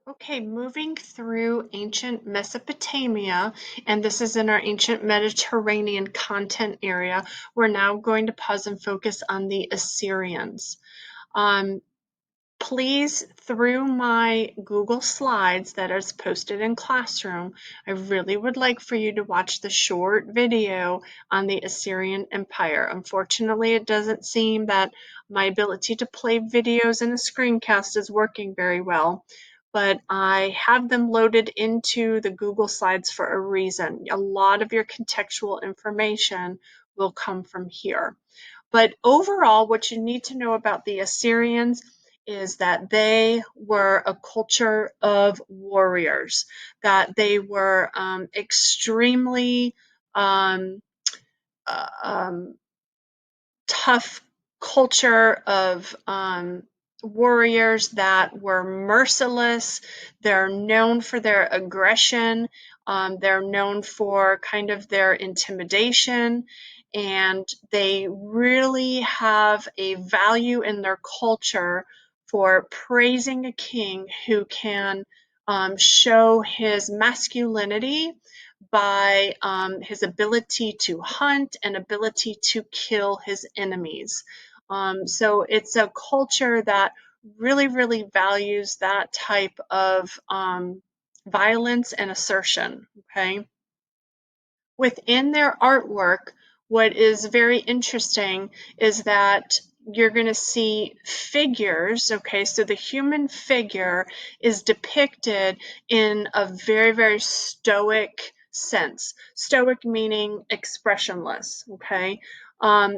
Okay, moving through ancient Mesopotamia, and this is in our ancient Mediterranean content area, we're now going to pause and focus on the Assyrians. Um, Please, through my Google Slides that is posted in Classroom, I really would like for you to watch the short video on the Assyrian Empire. Unfortunately, it doesn't seem that my ability to play videos in a screencast is working very well, but I have them loaded into the Google Slides for a reason. A lot of your contextual information will come from here. But overall, what you need to know about the Assyrians is that they were a culture of warriors, that they were extremely um, uh, um, tough culture of warriors that were merciless. They're known for their aggression. They're known for kind of their intimidation. And they really have a value in their culture for praising a king who can show his masculinity by his ability to hunt and ability to kill his enemies. So it's a culture that really values that type of violence and assertion. Okay. Within their artwork, what is very interesting is that you're going to see figures. Okay, so the human figure is depicted in a very stoic sense. Stoic meaning expressionless. Okay,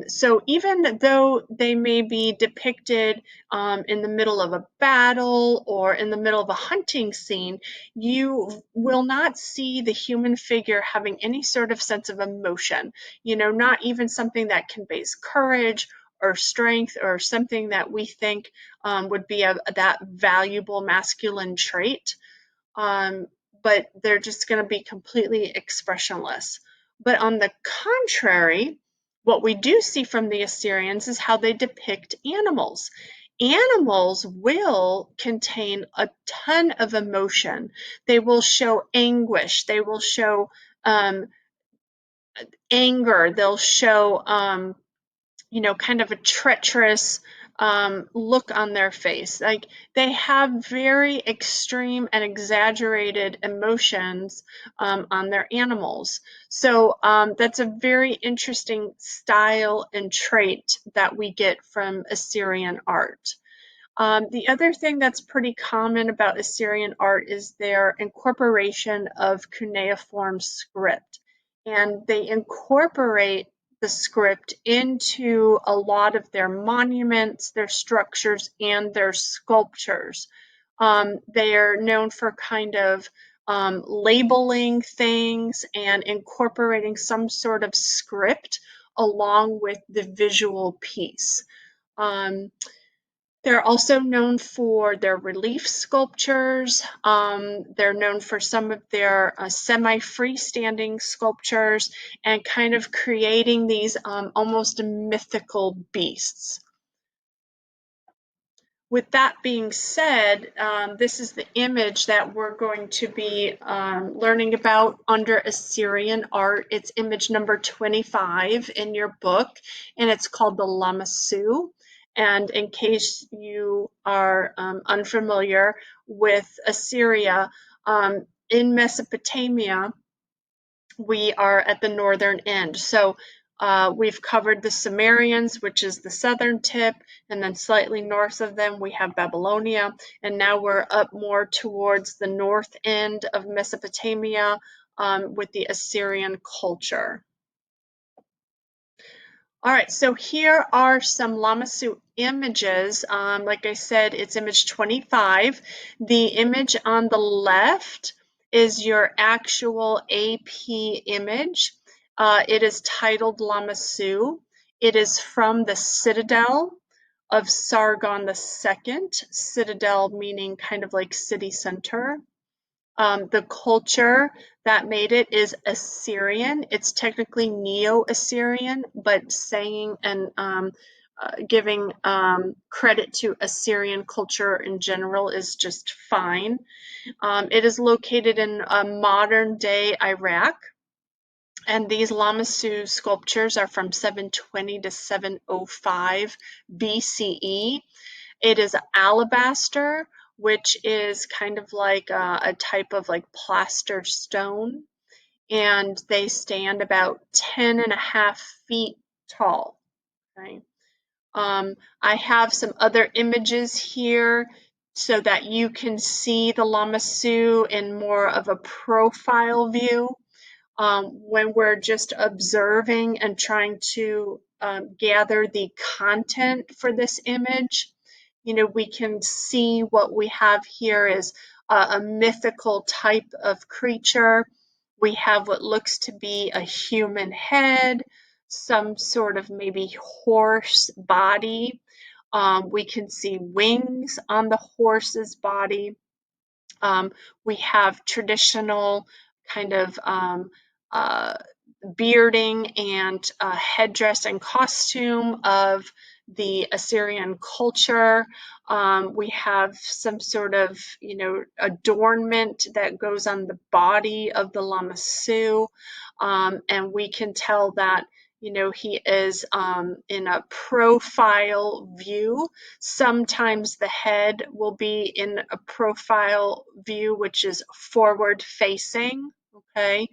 so even though they may be depicted in the middle of a battle or in the middle of a hunting scene, you will not see the human figure having any sort of sense of emotion, not even something that conveys courage or strength or something that we think would be that valuable masculine trait. Um, but they're just going to be completely expressionless. But on the contrary, what we do see from the Assyrians is how they depict animals. Animals will contain a ton of emotion. They will show anguish. They will show um, anger. They'll show kind of a treacherous look on their face. Like they have very extreme and exaggerated emotions on their animals. So that's a very interesting style and trait that we get from Assyrian art. The other thing that's pretty common about Assyrian art is their incorporation of cuneiform script. And they incorporate the script into a lot of their monuments, their structures, and their sculptures. They are known for kind of labeling things and incorporating some sort of script along with the visual piece. Um, they're also known for their relief sculptures. They're known for some of their semi-freestanding sculptures and kind of creating these almost mythical beasts. With that being said, this is the image that we're going to be learning about under Assyrian art. It's image number 25 in your book, and it's called the Lamassu. And in case you are unfamiliar with Assyria, in Mesopotamia, we are at the northern end. So we've covered the Sumerians, which is the southern tip, and then slightly north of them we have Babylonia, and now we're up more towards the north end of Mesopotamia with the Assyrian culture. All right, so here are some Lamassu images. Like I said, it's image 25. The image on the left is your actual AP image. It is titled Lamassu. It is from the citadel of Sargon II, citadel meaning kind of like city center. The culture that made it is Assyrian. It's technically Neo-Assyrian, but saying and giving credit to Assyrian culture in general is just fine. It is located in modern day Iraq, and these Lamassu sculptures are from 720 to 705 BCE. It is alabaster, which is kind of like a type of like plaster stone, and they stand about 10.5 feet tall. Okay. I have some other images here so that you can see the Lamassu in more of a profile view. When we're just observing and trying to gather the content for this image, we can see what we have here is a mythical type of creature. We have what looks to be a human head, some sort of maybe horse body. We can see wings on the horse's body. We have traditional kind of uh, bearding and headdress and costume of the Assyrian culture. We have some sort of, adornment that goes on the body of the Lamassu, and we can tell that, he is in a profile view. Sometimes the head will be in a profile view, which is forward facing, okay?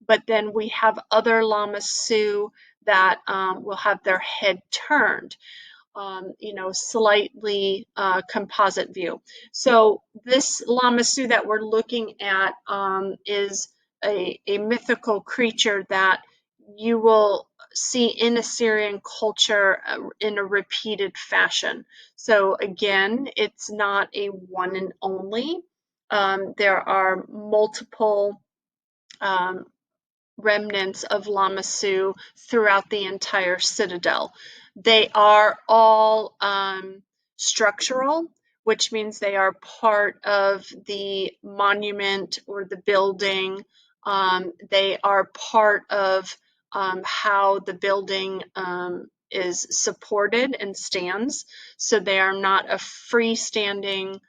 But then we have other Lamassu that will have their head turned, slightly composite view. So this Lamassu that we're looking at is a mythical creature that you will see in Assyrian culture in a repeated fashion. So again, it's not a one and only. There are multiple um, remnants of Lamassu throughout the entire citadel. They are all structural, which means they are part of the monument or the building. They are part of how the building is supported and stands. So they are not a freestanding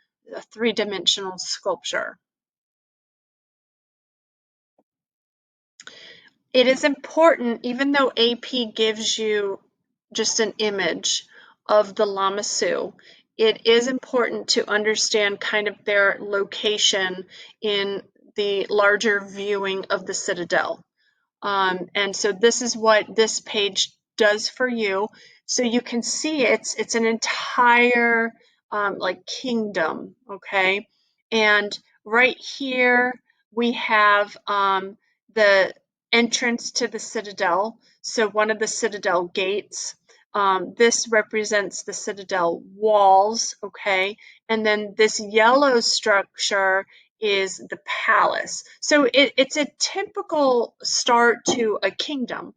three-dimensional sculpture. It is important, even though AP gives you just an image of the Lamassu, it is important to understand kind of their location in the larger viewing of the citadel. And so this is what this page does for you. So you can see it's an entire like kingdom, okay? And right here we have the entrance to the citadel. So one of the citadel gates. This represents the citadel walls, okay? And then this yellow structure is the palace. So it's a typical start to a kingdom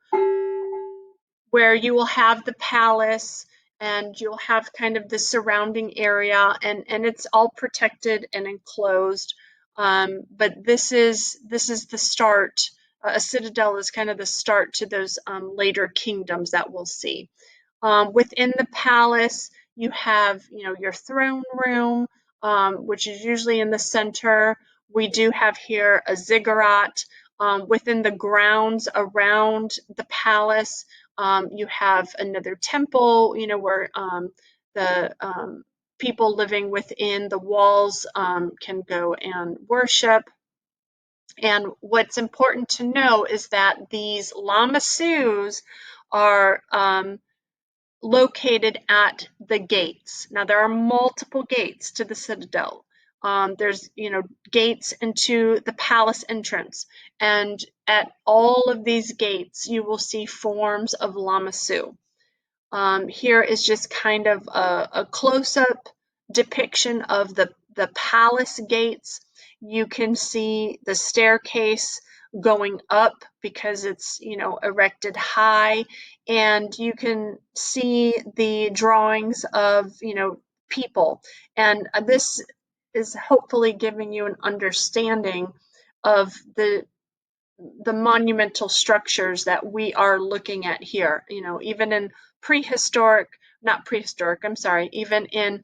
where you will have the palace and you'll have kind of the surrounding area, and it's all protected and enclosed. But this is the start. A citadel is kind of the start to those later kingdoms that we'll see. Within the palace, you have, your throne room, which is usually in the center. We do have here a ziggurat. Within the grounds around the palace, you have another temple, where the people living within the walls can go and worship. And what's important to know is that these Lamassus are located at the gates. Now there are multiple gates to the citadel. There's gates into the palace entrance, and at all of these gates you will see forms of Lamassu. Here is just kind of a close-up depiction of the palace gates. You can see the staircase going up because it's erected high, and you can see the drawings of people, and this is hopefully giving you an understanding of the monumental structures that we are looking at here. Even in prehistoric not prehistoric, I'm sorry, even in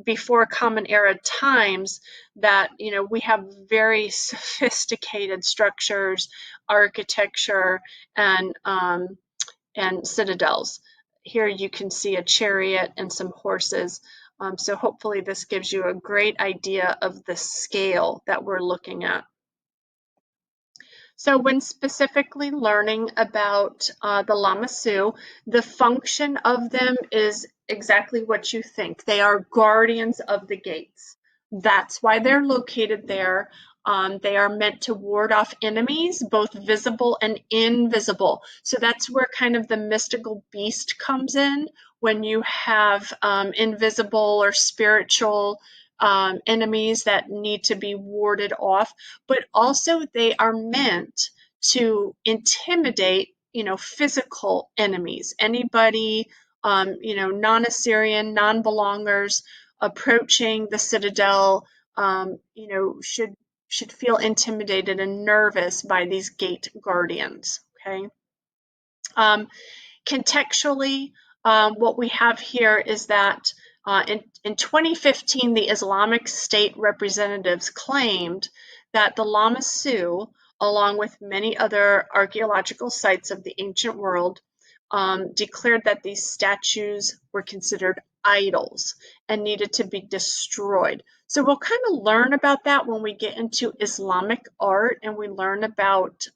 before Common Era times, that, you know, we have very sophisticated structures, architecture, and citadels. Here you can see a chariot and some horses. So hopefully this gives you a great idea of the scale that we're looking at. So when specifically learning about the Lamassu, the function of them is exactly what you think. They are guardians of the gates. That's why they're located there. They are meant to ward off enemies, both visible and invisible. So that's where kind of the mystical beast comes in, when you have invisible or spiritual enemies that need to be warded off, but also they are meant to intimidate, you know, physical enemies, anybody, you know, non-Assyrian, non-belongers approaching the citadel, you know, should feel intimidated and nervous by these gate guardians. Okay. Contextually, what we have here is that in 2015, the Islamic State representatives claimed that the Lamassu, along with many other archaeological sites of the ancient world, declared that these statues were considered idols and needed to be destroyed. So we'll kind of learn about that when we get into Islamic art and we learn about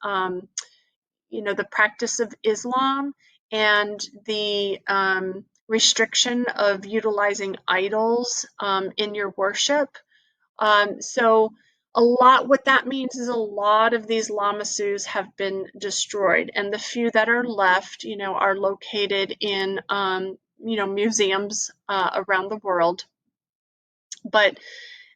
you know, the practice of Islam and the restriction of utilizing idols in your worship. So what that means is a lot of these Lamassus have been destroyed, and the few that are left, you know, are located in, you know, museums around the world. But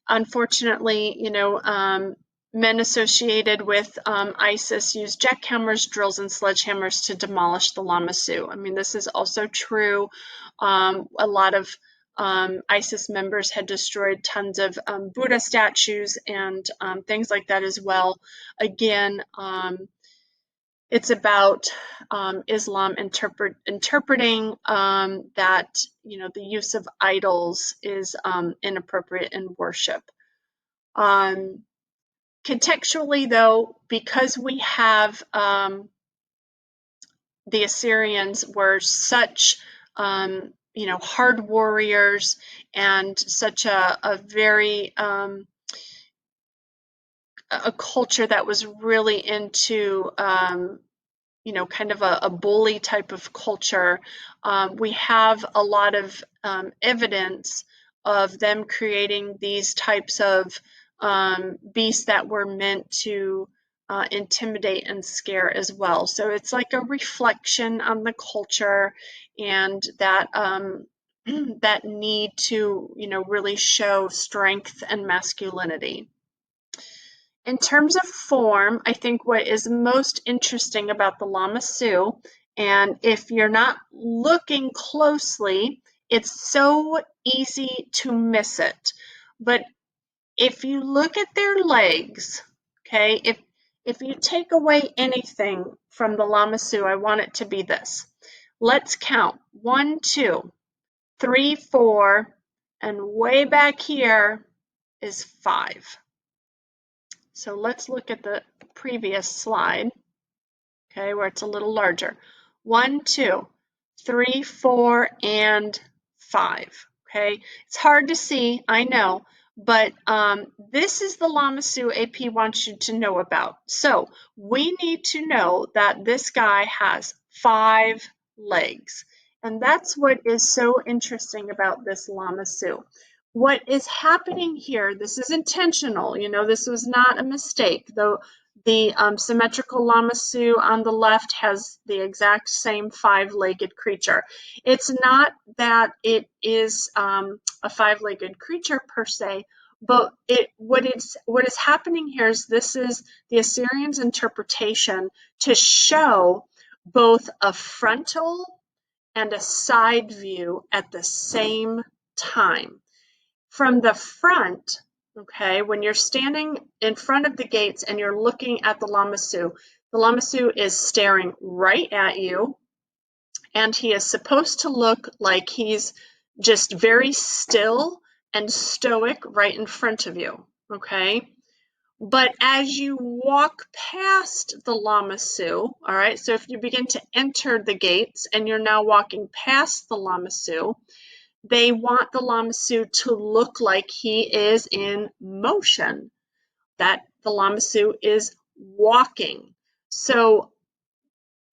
unfortunately, you know, men associated with ISIS used jackhammers, drills, and sledgehammers to demolish the Lamassu. I mean, this is also true. A lot of ISIS members had destroyed tons of Buddha statues and things like that as well. Again, it's about Islam interpreting that, you know, the use of idols is inappropriate in worship. Contextually, though, because we have the Assyrians were such, you know, hard warriors and such a very a culture that was really into you know, kind of a bully type of culture. We have a lot of evidence of them creating these types of beasts that were meant to intimidate and scare as well. So it's like a reflection on the culture and that that need to, you know, really show strength and masculinity. In terms of form, I think what is most interesting about the Lamassu, and if you're not looking closely, it's so easy to miss it. But if you look at their legs, okay, if you take away anything from the Lamassu, I want it to be this. Let's count 1, 2, 3, 4, and way back here is 5. So let's look at the previous slide, okay, where it's a little larger. 1, 2, 3, 4, and 5. Okay, it's hard to see, I know, but this is the Lamassu AP wants you to know about. So we need to know that this guy has 5 legs, and that's what is so interesting about this Lamassu. What is happening here, this is intentional, you know, this was not a mistake, though the symmetrical Lamassu on the left has the exact same 5-legged creature. It's not that it is a 5-legged creature per se, but what is happening here is this is the Assyrians' interpretation to show both a frontal and a side view at the same time. From the front, okay, when you're standing in front of the gates and you're looking at the Lamassu is staring right at you. and he is supposed to look like he's just very still and stoic right in front of you, okay? But as you walk past the Lamassu, all right, so if you begin to enter the gates and you're now walking past the Lamassu, they want the Lamassu to look like he is in motion, that the Lamassu is walking. So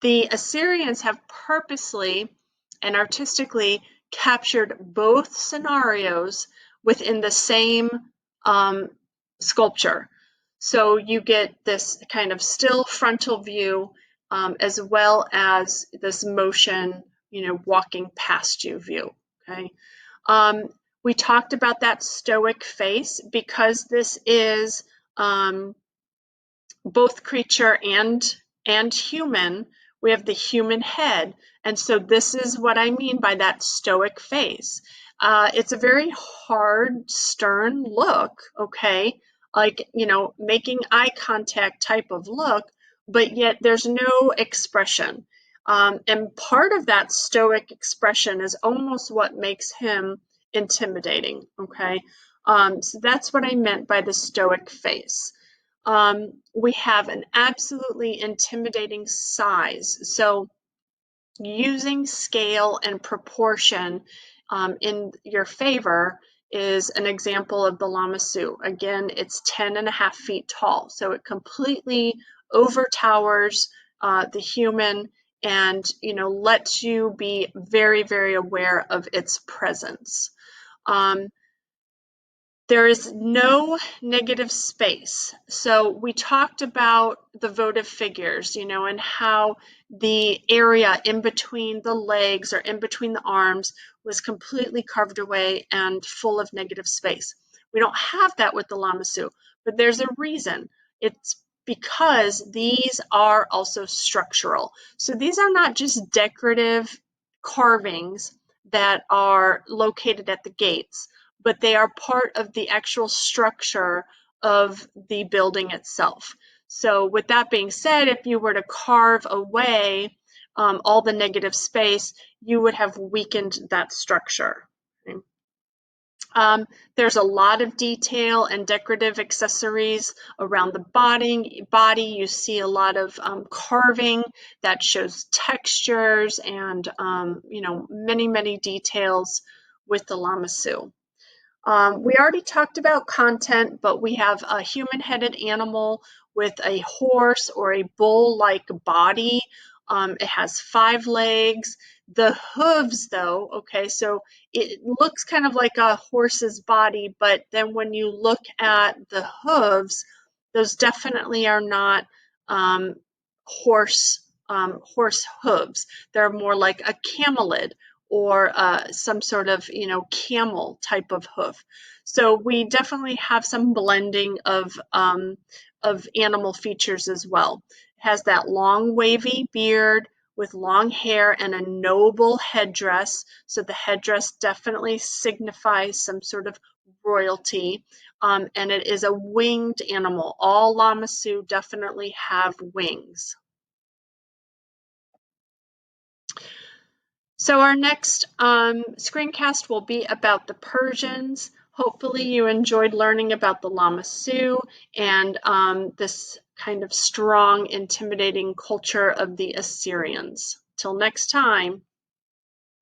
the Assyrians have purposely and artistically captured both scenarios within the same sculpture. So you get this kind of still frontal view as well as this motion, walking past you view. Okay. We talked about that stoic face because this is both creature and human. We have the human head, and so this is what I mean by that stoic face. It's a very hard, stern look, okay, like making eye contact type of look, but yet there's no expression, and part of that stoic expression is almost what makes him intimidating, okay. So that's what I meant by the stoic face. We have an absolutely intimidating size. So using scale and proportion in your favor is an example of the Lamassu. Again, it's 10.5 feet tall, so it completely overtowers the human and lets you be very, very aware of its presence. There is no negative space. So we talked about the votive figures, and how the area in between the legs or in between the arms was completely carved away and full of negative space. We don't have that with the Lamassu, but there's a reason. It's because these are also structural. So these are not just decorative carvings that are located at the gates, but they are part of the actual structure of the building itself. So with that being said, if you were to carve away all the negative space, you would have weakened that structure. Okay. There's a lot of detail and decorative accessories around the body. You see a lot of carving that shows textures and many, many details with the Lamassu. We already talked about content, but we have a human-headed animal with a horse or a bull-like body. It has 5 legs. The hooves, though, okay, so it looks kind of like a horse's body, but then when you look at the hooves, those definitely are not horse hooves. They're more like a camelid or some sort of camel type of hoof. So we definitely have some blending of animal features as well. It has that long wavy beard with long hair and a noble headdress. So the headdress definitely signifies some sort of royalty. And it is a winged animal. All Lamassu definitely have wings. So our next screencast will be about the Persians. Hopefully you enjoyed learning about the Lamassu and this kind of strong, intimidating culture of the Assyrians. Till next time.